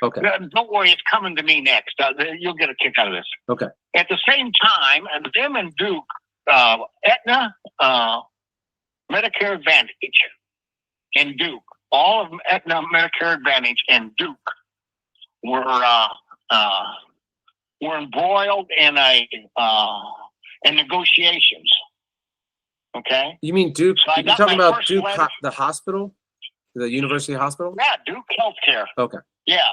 Okay. Don't worry, it's coming to me next. You'll get a kick out of this. Okay. At the same time, and them and Duke, Aetna, Medicare Advantage, and Duke, all of Aetna, Medicare Advantage, and Duke were embroiled in in negotiations. Okay. You mean Duke? So You're talking about Duke, the hospital, the university hospital? Yeah, Duke Healthcare. Okay. Yeah,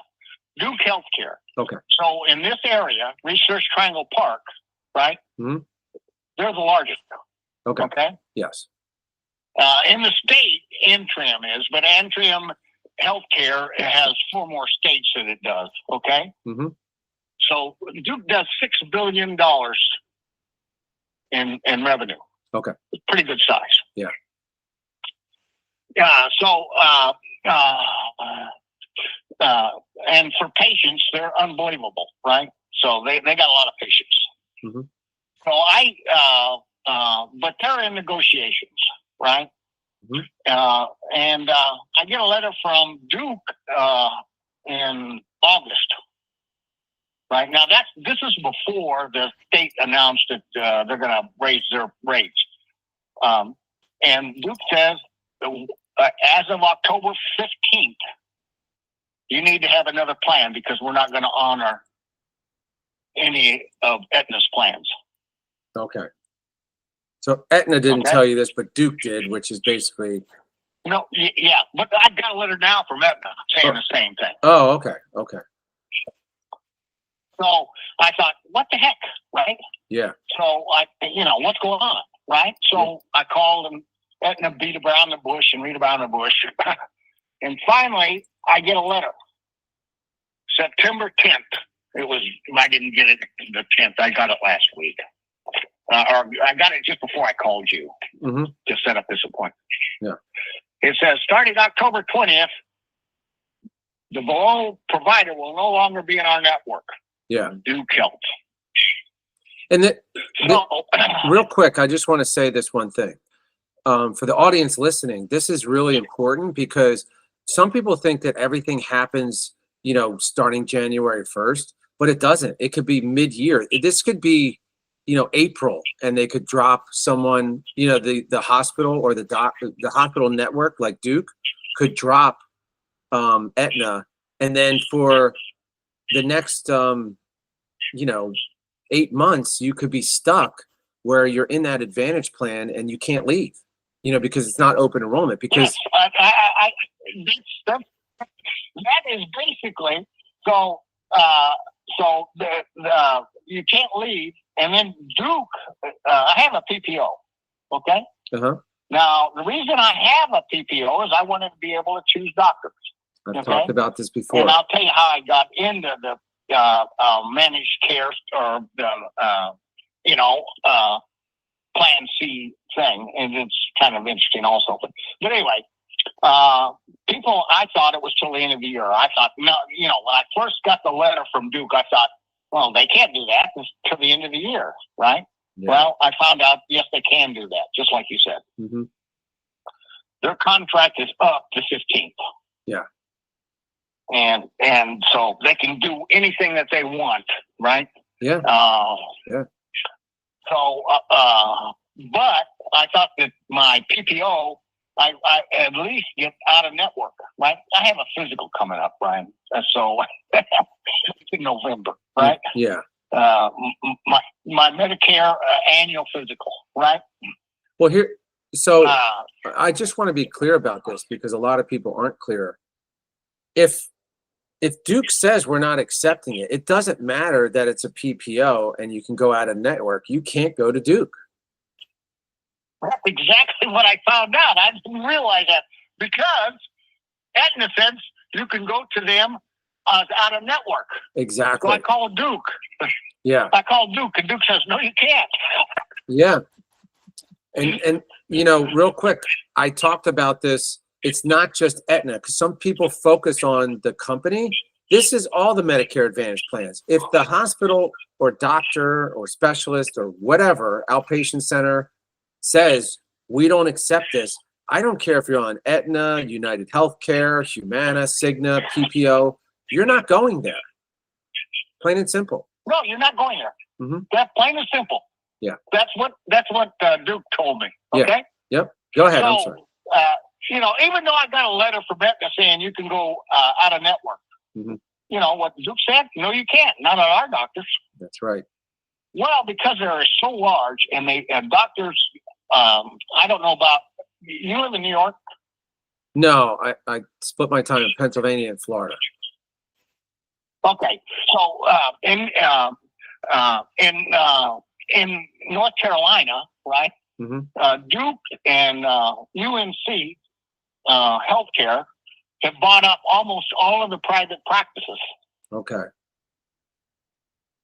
Duke Healthcare. Okay. So in this area, Research Triangle Park, right? Mm-hmm. They're the largest. Okay. Okay. Yes. In the state, Antrim is, but Antrim Healthcare has 4 more states that it does. Okay. Mm-hmm. So Duke does $6 billion in revenue. Okay. It's pretty good size. Yeah. So and for patients, they're unbelievable, right? So they got a lot of patients. Mm-hmm. So but they're in negotiations, right? Mm-hmm. And I get a letter from Duke in August. Right now, this is before the state announced that they're going to raise their rates. And Duke says, as of October 15th, you need to have another plan because we're not going to honor any of Aetna's plans. Okay. So Aetna didn't tell you this, but Duke did, which is basically. No, yeah, but I got a letter now from Aetna saying the same thing. Oh, okay, okay. So I thought, what the heck, right? Yeah. So what's going on, right? So I called and Aetna beat around the bush and read around the bush. And finally, I get a letter. September 10th. I didn't get it the 10th. I got it last week. Or I got it just before I called you to set up this appointment. Yeah. It says, starting October 20th, the below provider will no longer be in our network. Yeah. Duke Health. And real quick, I just want to say this one thing. For the audience listening, this is really important because some people think that everything happens, starting January 1st, but it doesn't. It could be mid-year. This could be, April, and they could drop someone, the hospital or the hospital network like Duke could drop Aetna, and then for the next 8 months you could be stuck where you're in that Advantage plan and you can't leave, because it's not open enrollment. Because that is basically so you can't leave. And then Duke, I have a PPO. Okay. Now the reason I have a PPO is I wanted to be able to choose doctors. I've talked about this before. And I'll tell you how I got into the managed care or the Plan C thing, and it's kind of interesting also. But anyway, I thought it was till the end of the year. I thought, no, when I first got the letter from Duke, I thought, well, they can't do that. It's till the end of the year, right? Yeah. Well, I found out, yes, they can do that, just like you said. Mm-hmm. Their contract is up to 15th. Yeah. And so they can do anything that they want, right? Yeah. Yeah. So, but I thought that my PPO, I at least get out of network, right? I have a physical coming up, Brian. So it's in November, right? Yeah. My Medicare annual physical, right? Well, so I just want to be clear about this because a lot of people aren't clear. If Duke says we're not accepting it, it doesn't matter that it's a PPO and you can go out of network. You can't go to Duke. That's exactly what I found out. I didn't realize that because Aetna says you can go to them out of network. Exactly. So I called Duke. Yeah. I called Duke, and Duke says, no, you can't. Yeah. And real quick, I talked about this. It's not just Aetna, because some people focus on the company. This is all the Medicare Advantage plans. If the hospital or doctor or specialist or whatever, outpatient center says, we don't accept this, I don't care if you're on Aetna, United Healthcare, Humana, Cigna, PPO, you're not going there. Plain and simple. No, you're not going there. Mm-hmm. That's plain and simple. Yeah. That's what Duke told me. Okay. Yeah. Yep. Go ahead. I'm So, sorry. you know, even though I got a letter from Aetna saying you can go out of network, Mm-hmm. you know what Duke said? No, you can't. Not at our doctors. That's right. Well, because they're so large, and doctors. I don't know about you live in New York. No, I split my time in Pennsylvania and Florida. Okay, so in North Carolina, right? Mm-hmm. Duke and UNC Healthcare have bought up almost all of the private practices. Okay.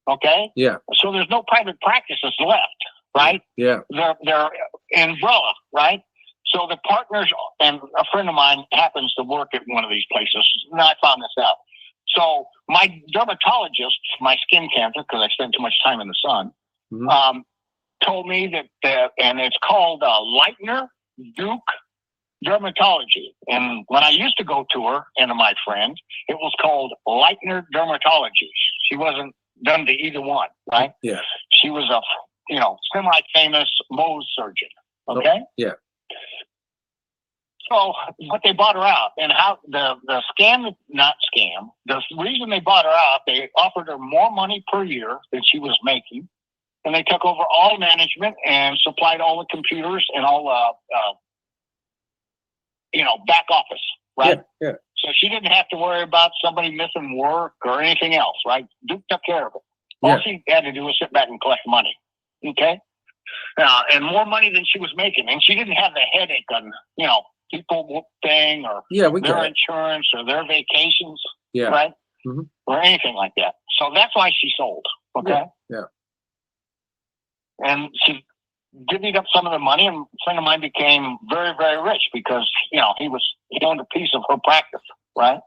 Okay. Yeah. So there's no private practices left, right? Yeah. They're umbrella, right? So the partners, and a friend of mine happens to work at one of these places, and I found this out. So my dermatologist, my skin cancer, because I spend too much time in the sun, Mm-hmm. told me that, and it's called Leitner Duke Dermatology. And when I used to go to her and my friend, it was called Leitner Dermatology. She wasn't done to either one, right? Yeah. She was a, semi-famous Mohs surgeon. Okay. Oh, yeah. So, but they bought her out, and how the reason they bought her out, they offered her more money per year than she was making, and they took over all management and supplied all the computers and all back office, right? Yeah. Yeah. So she didn't have to worry about somebody missing work or anything else, right? Duke took care of it. Yeah. All she had to do was sit back and collect money, okay? And more money than she was making, and she didn't have the headache on, people thing or their insurance or their vacations, right? Mm-hmm. Or anything like that. So that's why she sold, okay? Yeah. And she divvied up some of the money, and a friend of mine became very, very rich because, he owned a piece of her practice, right?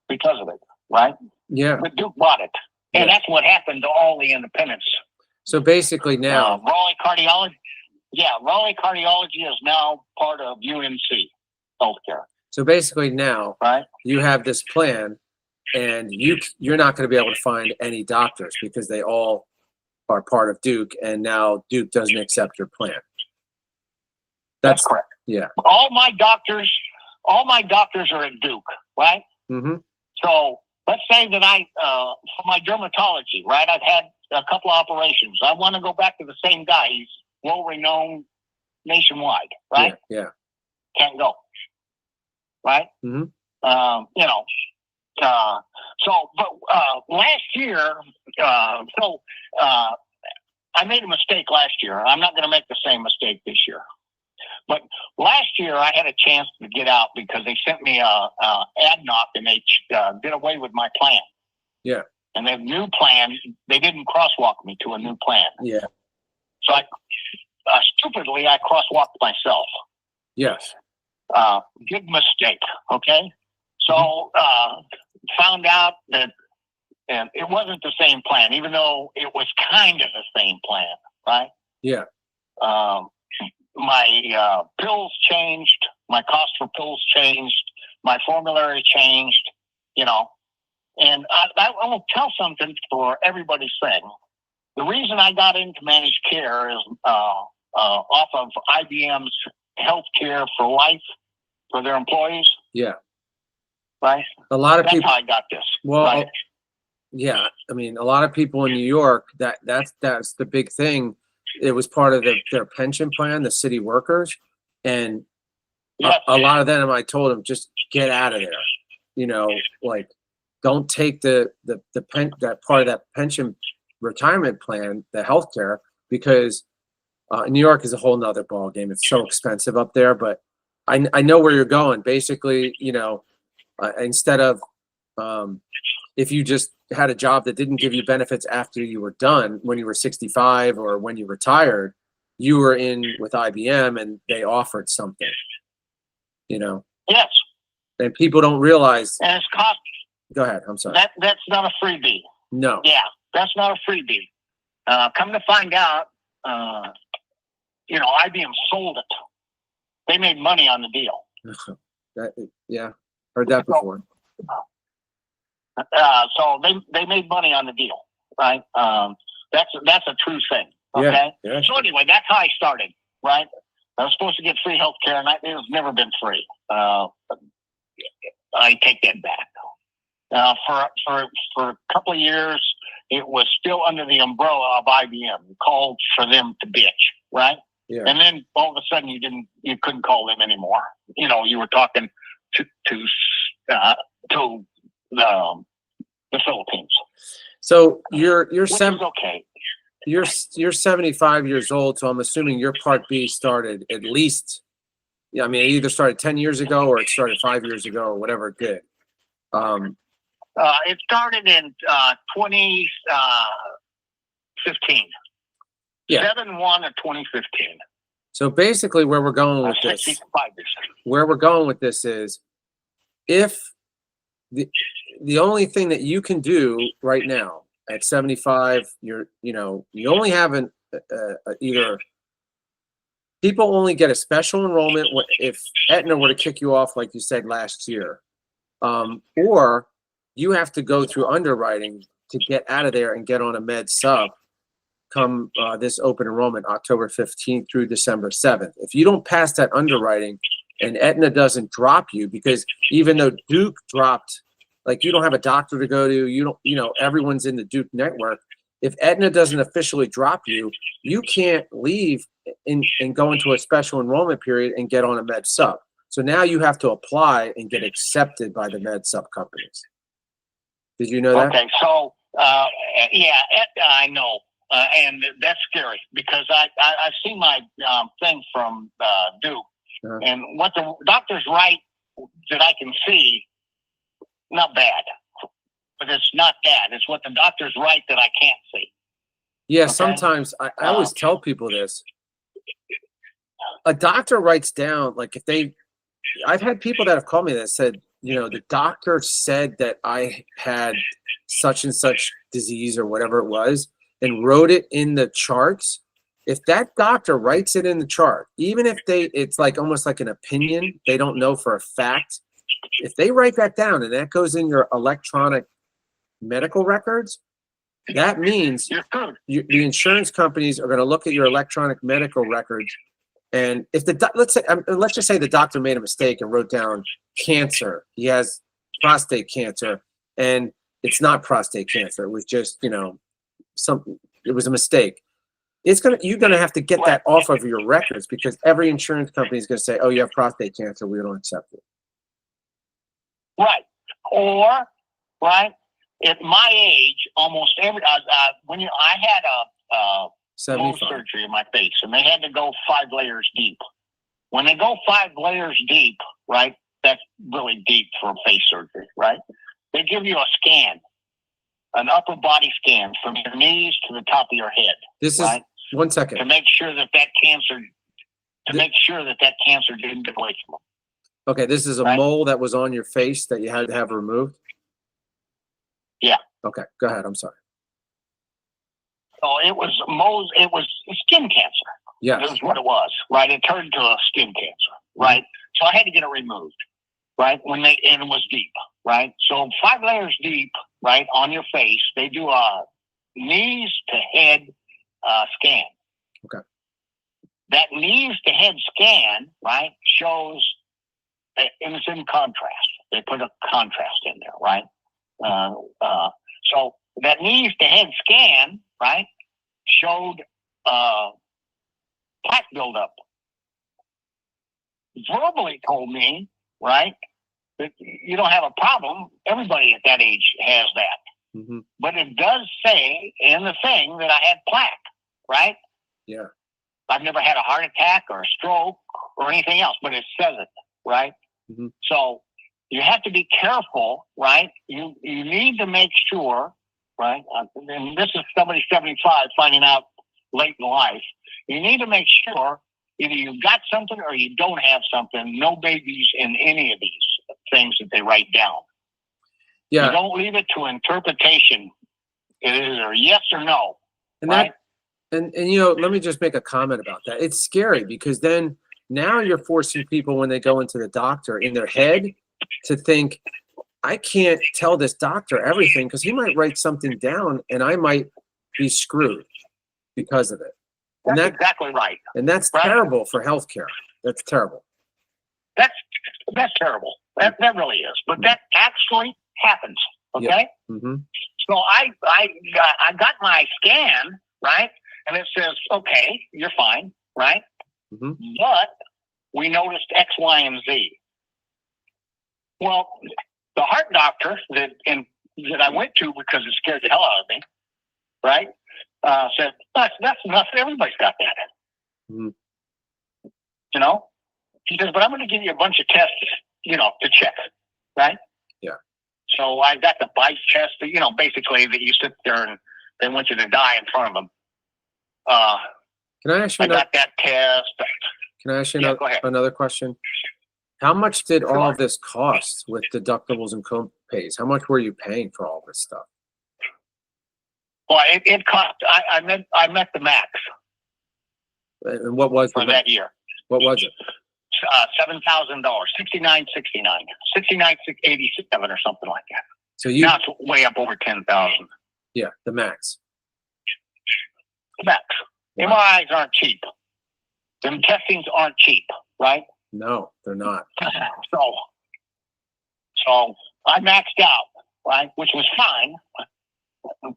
Because of it, right? Yeah. But Duke bought it. And that's what happened to all the independents. So basically now, Raleigh Cardiology is now part of UNC Healthcare. So basically now, right? You have this plan, and you're not going to be able to find any doctors because they all are part of Duke, and now Duke doesn't accept your plan. That's correct. Yeah. All my doctors are at Duke, right? Mm-hmm. So let's say that for my dermatology, right? I've had a couple of operations. I want to go back to the same guy. He's well-renowned nationwide, right? Yeah. Can't go, right? Mm-hmm. Last year, I made a mistake last year. I'm not going to make the same mistake this year. But last year, I had a chance to get out because they sent me a ADNOC, and they did away with my plan. Yeah. And the new plan, they didn't crosswalk me to a new plan. Yeah. So stupidly, I crosswalked myself. Yes. Big mistake. Okay. So found out that it wasn't the same plan, even though it was kind of the same plan, right? Yeah. My pills changed. My cost for pills changed. My formulary changed. And I will tell something for everybody's thing. The reason I got into managed care is off of IBM's Healthcare for Life for their employees. Yeah. Right. A lot of people. That's how I got this. Well, right? Yeah. I mean, a lot of people in New York. That's the big thing. It was part of their pension plan, the city workers, and a lot of them. I told them, just get out of there. Don't take that part of that pension retirement plan, the healthcare, because New York is a whole nother ball game. It's so expensive up there. But I know where you're going. Basically, instead of if you just had a job that didn't give you benefits after you were done, when you were 65 or when you retired, you were in with IBM and they offered something, Yes. And people don't realize. And it's cost. Go ahead. I'm sorry. That's not a freebie. No. Yeah, that's not a freebie. Come to find out, IBM sold it. They made money on the deal. Heard that before. So they made money on the deal, right? That's a true thing. Okay. Yeah. So anyway, that's how I started, right? I was supposed to get free health care, and it has never been free. I take that back. For a couple of years, it was still under the umbrella of IBM. You called for them to bitch, right? Yeah. And then all of a sudden, you couldn't call them anymore. You were talking to the Philippines. So you're okay. You're 75 years old, so I'm assuming your Part B started at least. Yeah, I mean, it either started 10 years ago or it started 5 years ago or whatever it did. It started in 2015. Yeah. 7/1 of 2015. So basically, where we're going with this, 65 years. where we're going with this is, if the only thing that you can do right now at 75, you only have either people only get a special enrollment if Aetna were to kick you off, like you said last year, or you have to go through underwriting to get out of there and get on a med sub come this open enrollment October 15th through December 7th. If you don't pass that underwriting and Aetna doesn't drop you, because even though Duke dropped, like, you don't have a doctor to go to, everyone's in the Duke network. If Aetna doesn't officially drop you, you can't leave and go into a special enrollment period and get on a med sub. So now you have to apply and get accepted by the med sub companies. Did you know that? Okay, so yeah, I know, and that's scary because I've seen my thing from Duke, and what the doctors write that I can see, not bad, but it's not bad. It's what the doctors write that I can't see. Yeah, okay? Sometimes I always tell people this. A doctor writes down, like, I've had people that have called me that said, the doctor said that I had such and such disease or whatever it was and wrote it in the charts. If that doctor writes it in the chart, even if it's like almost like an opinion, they don't know for a fact. If they write that down and that goes in your electronic medical records, that means the insurance companies are going to look at your electronic medical records. And if let's just say the doctor made a mistake and wrote down cancer, he has prostate cancer, and it's not prostate cancer. It was just, it was a mistake. You're going to have to get that off of your records, because every insurance company is going to say, oh, you have prostate cancer, we don't accept it. Right. Or, right, at my age, almost every, I had a 75. Mohs surgery in my face, and they had to go 5 layers deep. When they go 5 layers deep, right, that's really deep for face surgery, right? They give you a scan, an upper body scan from your knees to the top of your head. This right? is 1 second. To make sure that cancer, didn't get away from them. Okay, this is a mole that was on your face that you had to have removed? Yeah. Okay, go ahead. I'm sorry. So it was skin cancer. Yeah. That's what it was, right? It turned to a skin cancer, right? So I had to get it removed, right? And it was deep, right? So 5 layers deep, right, on your face, they do a knees to head scan. Okay. That knees to head scan, right, shows, and it's in contrast. They put a contrast in there, right? So that knees to head scan, right, showed plaque buildup. Verbally told me, right, that you don't have a problem. Everybody at that age has that. Mm-hmm. But it does say in the thing that I had plaque, right? Yeah. I've never had a heart attack or a stroke or anything else, but it says it, right? Mm-hmm. So you have to be careful, right? You need to make sure, right? And this is somebody 75 finding out late in life. You need to make sure either you've got something or you don't have something. No babies in any of these things that they write down. Yeah. You don't leave it to interpretation. It is either yes or no. And right? And let me just make a comment about that. It's scary because then now you're forcing people when they go into the doctor in their head to think I can't tell this doctor everything because he might write something down and I might be screwed because of it. And That's exactly right. And that's right? terrible for healthcare. That's terrible. That's terrible. That really is. But that actually happens. Okay. Yep. Mm-hmm. So I got my scan, right, and it says, okay, you're fine, right? Mm-hmm. But we noticed X, Y, and Z. Well, the heart doctor that I went to because it scared the hell out of me, right? Said that's enough. Everybody's got that. Mm-hmm. You know, he says, but I'm going to give you a bunch of tests, to check, right? Yeah. So I got the bite test, basically that you sit there and they want you to die in front of them. Can I ask you? I got that test. Can I ask you another question? How much did all of this cost with deductibles and co-pays? How much were you paying for all this stuff? Well, it cost. I met the max. And what was for that year? What was it? $7,000, $69,87 or something like that. So now it's way up over 10,000. Yeah, the max. The max. Wow. MRIs aren't cheap. Them testings aren't cheap, right? No, they're not. So I maxed out, right, which was fine,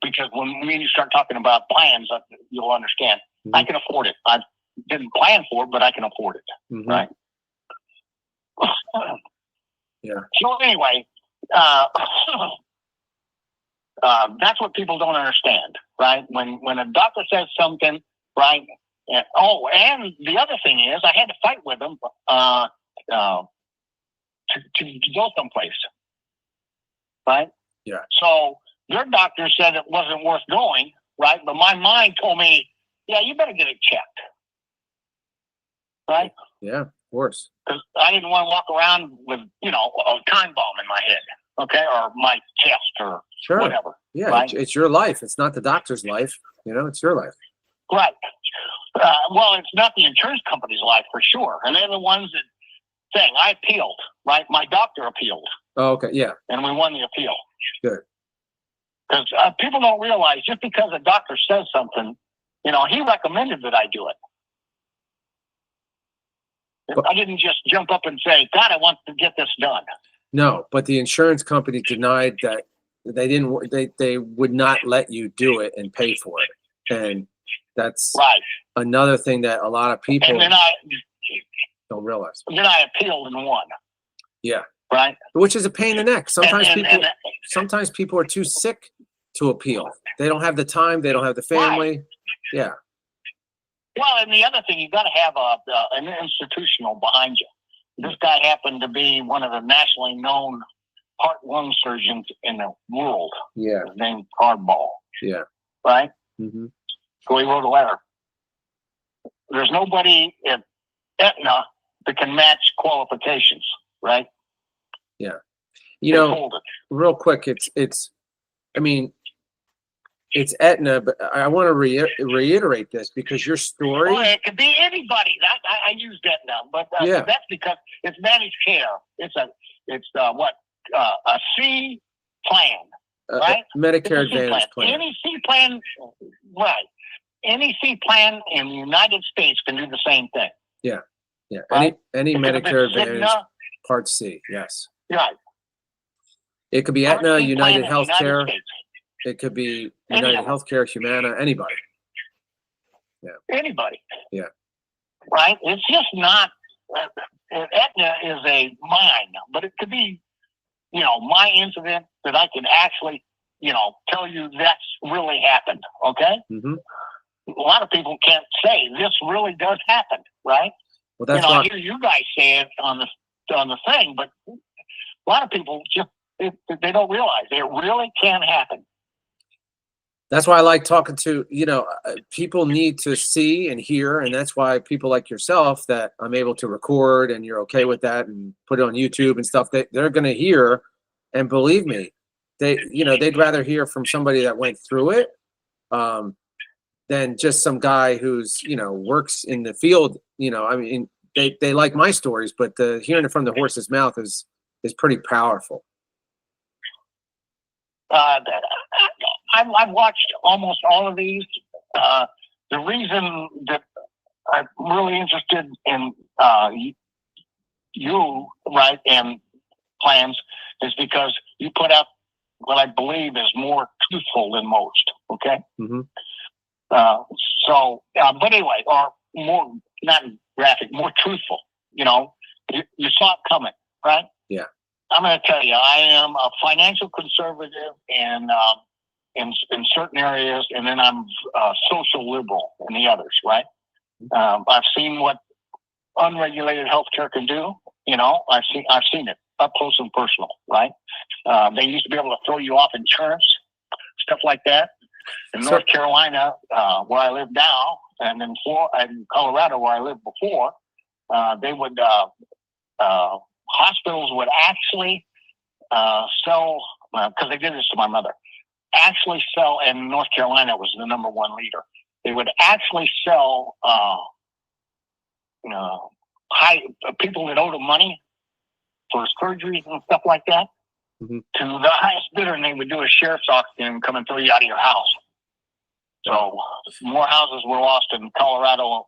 because when you start talking about plans, you'll understand. Mm-hmm. I can afford it. I didn't plan for it, but I can afford it, mm-hmm. right? Yeah. So anyway, that's what people don't understand, right? When a doctor says something, right? And the other thing is, I had to fight with them to go someplace, right? Yeah. So their doctor said it wasn't worth going, right? But my mind told me, yeah, you better get it checked, right? Yeah, of course. Because I didn't want to walk around with, a time bomb in my head, okay, or my chest or whatever. Yeah, right? It's your life. It's not the doctor's life. It's your life. Right. Well, it's not the insurance company's life for sure. And they're the ones that saying, I appealed, right? My doctor appealed. Oh, okay, yeah. And we won the appeal. Good. Because people don't realize just because a doctor says something, he recommended that I do it. I didn't just jump up and say, God, I want to get this done. No, but the insurance company denied that they would not let you do it and pay for it. And that's right. Another thing that a lot of people don't realize. Then I appealed and won. Yeah. Right. Which is a pain in the neck. Sometimes people are too sick to appeal. They don't have the time. They don't have the family. Right. Yeah. Well, and the other thing, you've got to have an institutional behind you. This guy happened to be one of the nationally known heart-lung surgeons in the world. Yeah. His name's Hardball. Yeah. Right? Mm-hmm. So he wrote a letter. There's nobody at Aetna that can match qualifications, right? Yeah. Real quick, it's Aetna, but I want to reiterate this because your story. Well, it could be anybody. I used Aetna, but that's because it's managed care. It's a C plan, right? Medicare Advantage plan. Any C plan, right? Any C plan in the United States can do the same thing. Yeah, yeah. Right? Any Medicare Advantage Part C, yes. Right. It could be Aetna, United Healthcare. It could be United Healthcare, Humana, anybody. Yeah. Anybody. Yeah. Right? It's just not, Aetna is a mine, but it could be, my incident that I can actually, tell you that's really happened. Okay? Mm-hmm. A lot of people can't say this really does happen, right? Well, that's I hear you guys say it on the thing, but a lot of people just, they don't realize it really can happen. That's why I like talking to, people need to see and hear. And that's why people like yourself that I'm able to record and you're okay with that and put it on YouTube and stuff, they're going to hear. And believe me, they'd rather hear from somebody that went through it than just some guy who's, works in the field. They like my stories, but hearing it from the horse's mouth is pretty powerful. I've watched almost all of these. The reason that I'm really interested in you, right, and plans is because you put out what I believe is more truthful than most. Okay. Mm-hmm. But anyway, or more, not graphic, more truthful. You know, you saw it coming, right? Yeah. I'm going to tell you, I am a financial conservative and in certain areas, and then I'm social liberal in the others, right? I've seen what unregulated healthcare can do. You know, I've seen it up close and personal, right? They used to be able to throw you off insurance, stuff like that. In North Carolina, where I live now, and in Colorado, where I lived before, they would hospitals would actually sell, because they did this to my mother, actually sell, and North Carolina was the #1 leader. They would actually sell people that owed them money for surgeries and stuff like that, mm-hmm, to the highest bidder, and they would do a sheriff's auction and come and throw you out of your house. So more houses were lost in Colorado,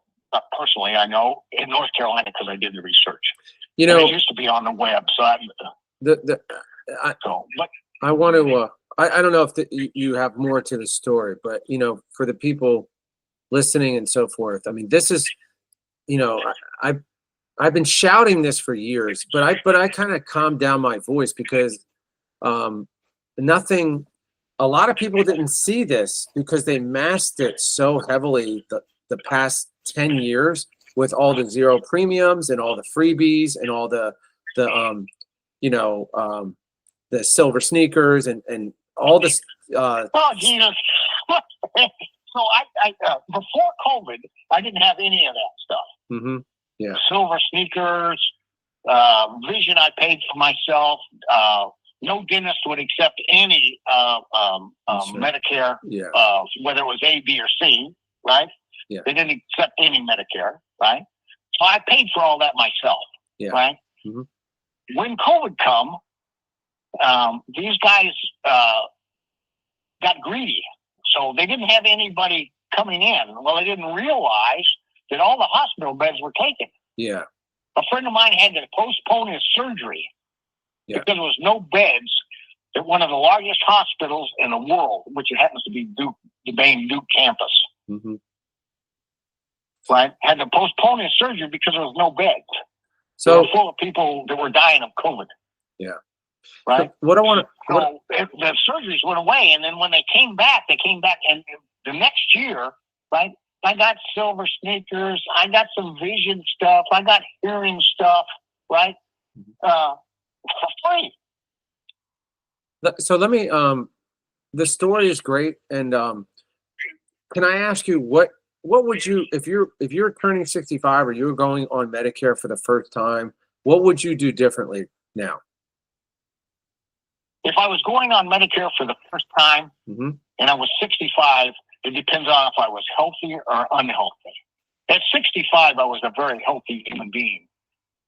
personally, I know, in North Carolina, because I did the research. You know, and it used to be on the web. So I want to. I don't know if you have more to the story, but you know, for the people listening and so forth, I mean, this is, you know, I've been shouting this for years, but I kind of calmed down my voice because nothing. A lot of people didn't see this because they masked it so heavily the past 10 years with all the zero premiums and all the freebies and all the silver sneakers and all this. Oh, Jesus. So I before COVID, I didn't have any of that stuff. Mm-hmm. Yeah. Silver sneakers, vision I paid for myself. No dentist would accept any Medicare, yeah, whether it was A, B, or C, right? Yeah. They didn't accept any Medicare, right? So I paid for all that myself, yeah, right? Mm-hmm. When COVID come, these guys got greedy. So they didn't have anybody coming in. Well, they didn't realize that all the hospital beds were taken. Yeah. A friend of mine had to postpone his surgery, yeah, because there was no beds at one of the largest hospitals in the world, which it happens to be Duke, the main Duke campus. Mm-hmm. Right? Had to postpone his surgery because there was no beds. So they were full of people that were dying of COVID. Yeah. Right? So what I want to... the surgeries went away, and then when they came back, and the next year, right, I got silver sneakers, I got some vision stuff, I got hearing stuff, right, for free. So let me, the story is great, and can I ask you, what would you, if you're turning 65 or you're going on Medicare for the first time, what would you do differently now? If I was going on Medicare for the first time, mm-hmm, and I was 65, it depends on if I was healthy or unhealthy. At 65, I was a very healthy human being.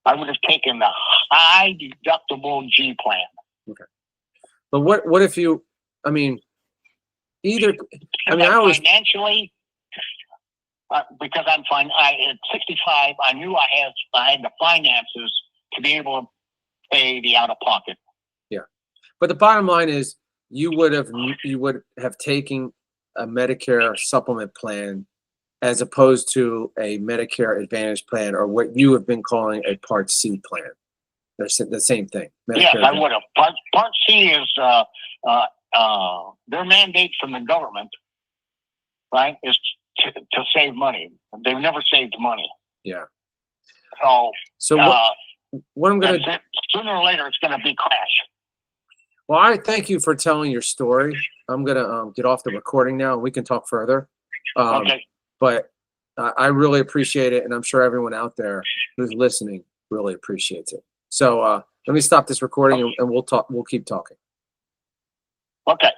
I would have taken the high deductible G plan. Okay. But what if you, I mean, either, I mean, I always... Financially, because I'm fine. At 65, I knew I had the finances to be able to pay the out-of-pocket. Yeah. But the bottom line is you would have taken a Medicare supplement plan as opposed to a Medicare Advantage plan, or what you have been calling a Part C plan. They're the same thing. Medicare yes, Advantage. I would have. Part C is their mandate from the government, right, is to save money. They've never saved money. Yeah. So what I'm going to... Sooner or later, it's going to be crash. Well, I thank you for telling your story. I'm going to get off the recording now, and we can talk further. Okay. But I really appreciate it, and I'm sure everyone out there who's listening really appreciates it. So let me stop this recording, and we'll talk. We'll keep talking. Okay.